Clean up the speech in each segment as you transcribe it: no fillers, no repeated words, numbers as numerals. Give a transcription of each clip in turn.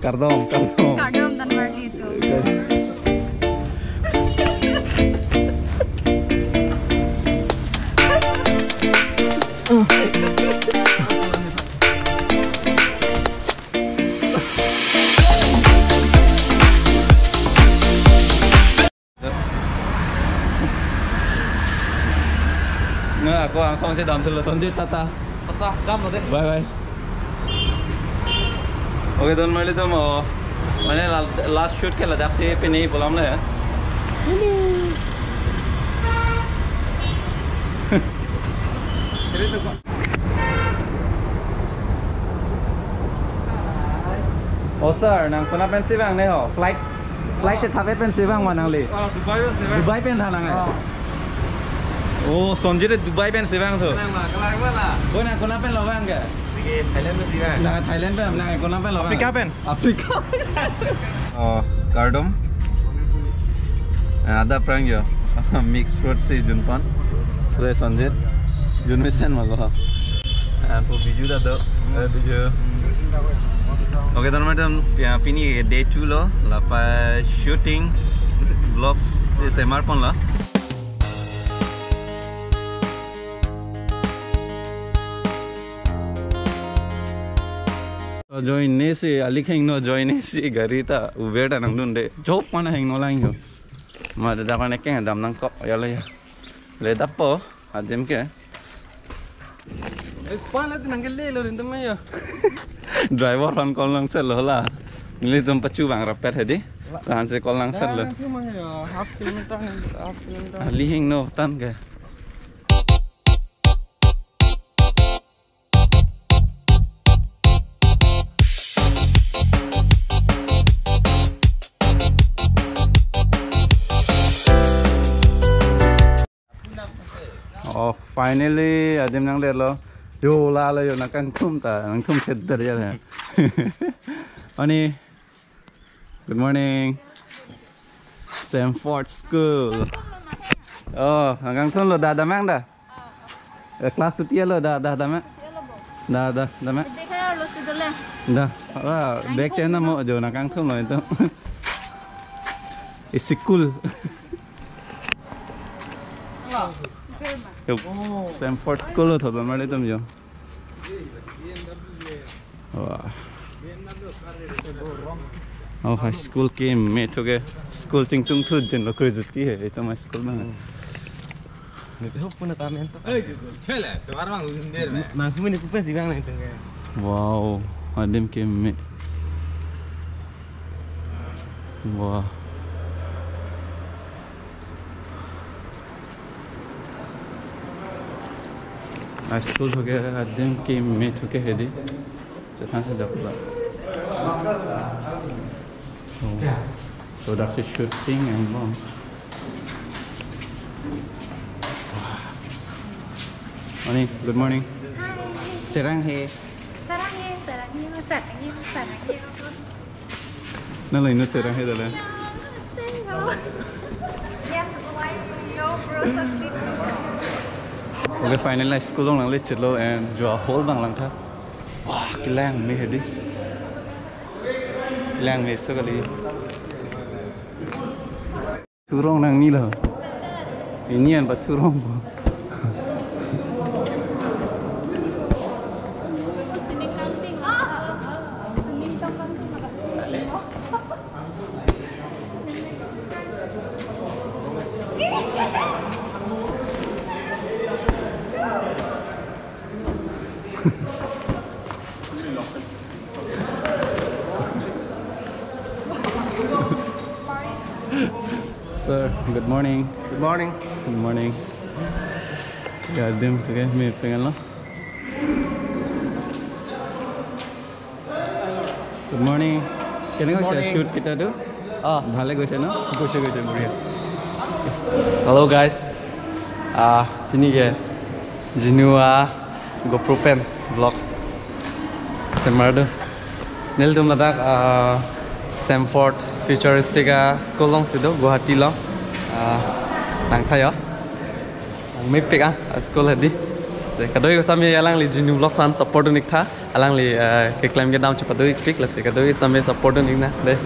Kardom dan Marley itu. Nggak, aku langsung sih dalam dulu, sonjit tata dalam deh. Bye. Oke teman-teman, itu mau mana last shoot ke Ladakh sih ini pulang lah ya. Oh sir, nang pernah pensi bang nih ho, flight cetak pensi bang mana li? Dubai pen thang nang. Oh, sonjit Dubai pen si bang tuh. Oh, nang kena pen lo bang ke? Thailand pen si bang. Nang Thailand pen, nang kena pen lo bang. Afrika pen. Afrika. Oh, Kardom. Ada perang jo. Mixed fruit si Junpan. Tuh sonjit. Junmisen mago. Aku biju dah do. Biju. Oke teman-teman, ini day 2 lo, lepas shooting vlogs di Semar pun lah. Join ni si alik heng no join ni si garita ubeda nang dunde job mana heng no lang yo. Ma da kan ekeng dam nang kok ya le dapo adem ke. Pala nang le lo rin tamay yo. Driver on call lang sel la. Nili tum pachu bang rapet hedi. Tahan se call lang sel lo. Half kilometer. Ali heng no tan ke. Oh, finally, adim nang lelo. Yo la yo nakang tum cedder ya. Ani, good morning. Samford School. Oh, nakang tum lo dah mang dah. Kelas setia lo dah mang. Dah mang. Dah. Back channel mo jo nakang tum lo itu. Isikul. Samford School thôi mà lấy tầm gì? Oh, high school came mate okay. School ching tung thud jen lo koi juti hai itu mas school mana? Nanti hop pun ada men. Cile, tempat orang uzun der. Nah, kamu ni kupas di bang nanti kan? Wow, adem came mate. Wow. School हो गया आदम की मेट हो गया है दी जहाँ से जाता so that's a shooting and long morning good morning Terang he nó lấy nó Terang he đó Okay, finally school long lang lecture lo and jo hole bang lang tha. Wah, kilang me hedi. Kilang me so kali. Turong nang ni lo. Ini an ba turong bo. Sir, good morning. Good morning. Good morning. Yeah, dim okay, me pengen lo. Good morning. Can I go shoot kita tu? Ah, bhale goise na? Goise buriya. Hello guys. Ini guys. Jinua GoPro pen vlog. Semardo. Nil tum ladak Samford futuristic school long sido Guwahati long nang thayo nang mipik school hedi Kadoi kami alang li jinu vlog san support nik tha alang li ke claim ke dam cepat doi speak la se kadoi sami support nik na deh.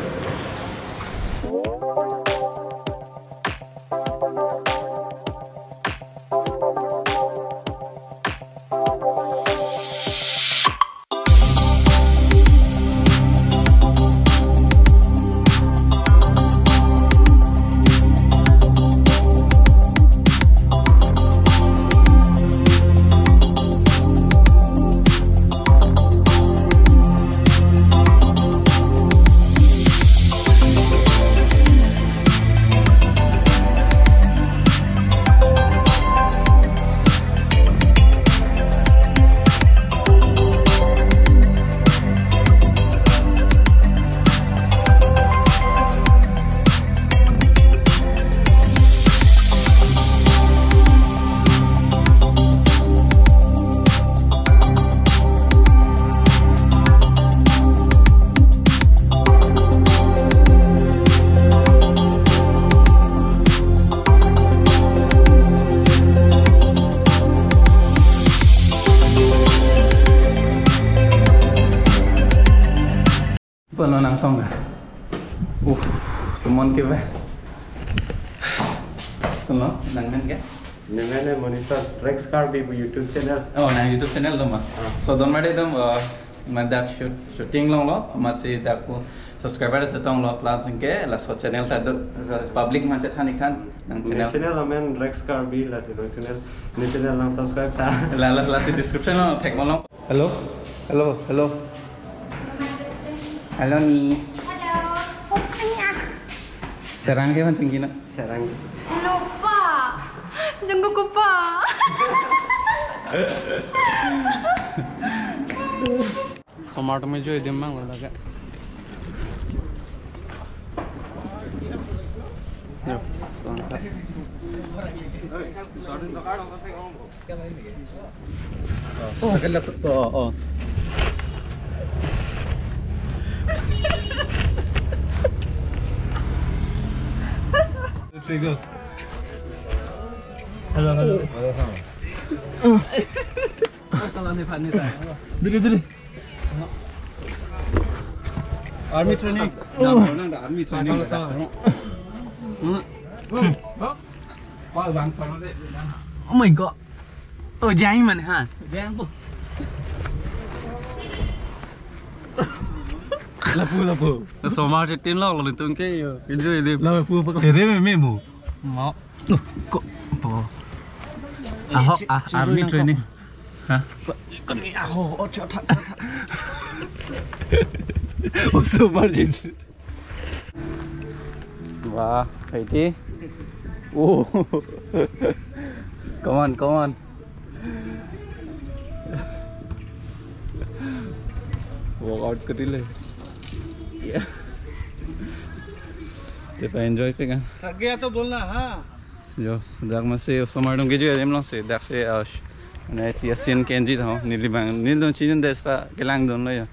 Penuh nang song dah. Teman kita. Selalu nang men ke? Nang monitor Rex Karbi YouTube channel. Oh, nang YouTube channel tu mah. So don made dom madak shooting long lo, masih dakku subscriber setong lo plus ke la so channel ta public macet hani kan nang channel. Channel amen Rex Karbi la channel. Ni channel lang subscribe ta. La si description lo tag mo long. Hello. Halo ni. Halo. Opennya. Serang ke macam gini? Terang. Lupa. Jenguk kupa. Smart में जो इधर मांग लगा जो Oh, kena oh. Trigger. Hello. Kalau ni panik tak? Diri. Army training. Dah army training. Oh my god. Oh jangan mana ha? Jangan tu. Lapu. Smart tin log lo tu ke yo. Video ini. Lapu apa? Kere memo. Mau. Kok apa? Army training. Hah? Con nghĩ oh cho thật. Oh super gente. Wah, Haiti. Oh. Come on. Workout कर ले. Yeah. Kita enjoy पे kan. Sag gaya तो बोलना हाँ. जो दाग में से समारोह के जो है हम लोग से दाग से ना ऐसी असियन केंजी था नीली बांग नील दोन चीज़ें देशता केलांग दोन लो या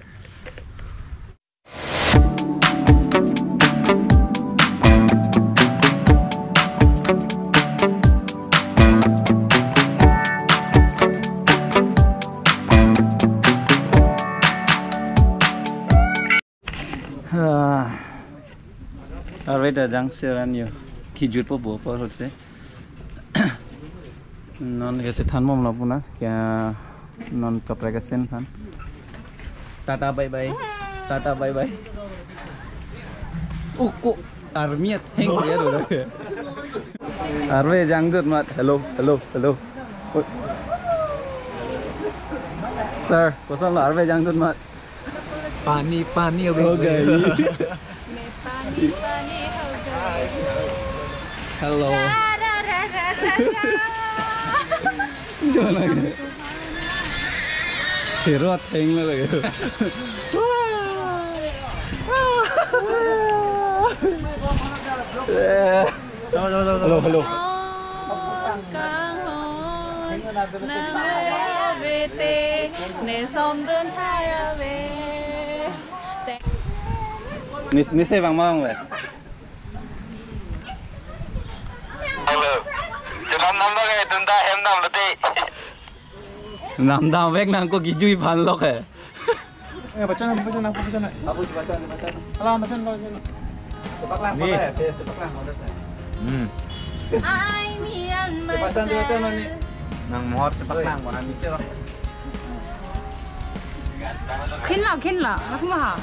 Arweda jang seran yo kijut po bo por hotse non ke se than mom la puna kya non kapra ka sen than tata bye bye oh ko army theng ya do arwe jang dut mat hello sir kosan la arwe jang dut mat पानी हो गई hello hero thing में लगे hello Ni say vang mong vậy. Hello. Cho năm năm đó cái chúng ta em năm là đi. Nam vek nang ko gijui phan lok hai. Baca nak. Abu baca. Alah, baca lo. Sepak lang pa hai, sepak lang modal hai. I me and my Baca lo ni. Nang mohor sepak lang mo nang niche. Khin la, aku mah.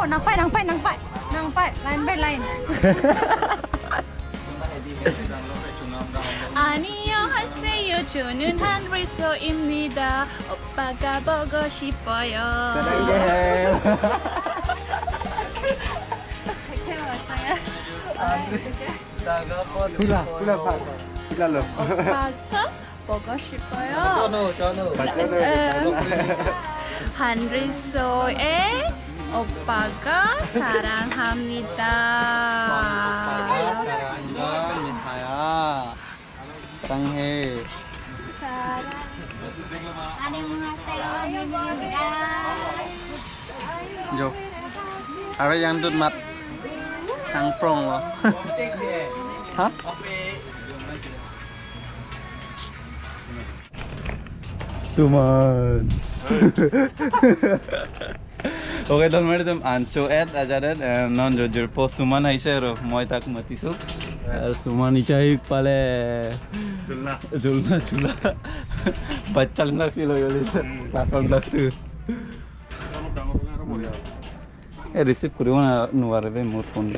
Nang pai, lain. 안녕하세요. 저는 한리서입니다. 오빠가 보고 싶어요. 오빠가 보고 싶어요. 한리서의 오빠가 사랑합니다. 사랑해. Jo. Ada yang tut mat tang prong loh. Hah? Suman. Okay, don mari tum ancho ad ajaran non jojur po suman aise ro moi tak matisu. Suman ichai pale julna bachal na feel hoyoli class 1 class 2 receive koribo na nuare be mor phone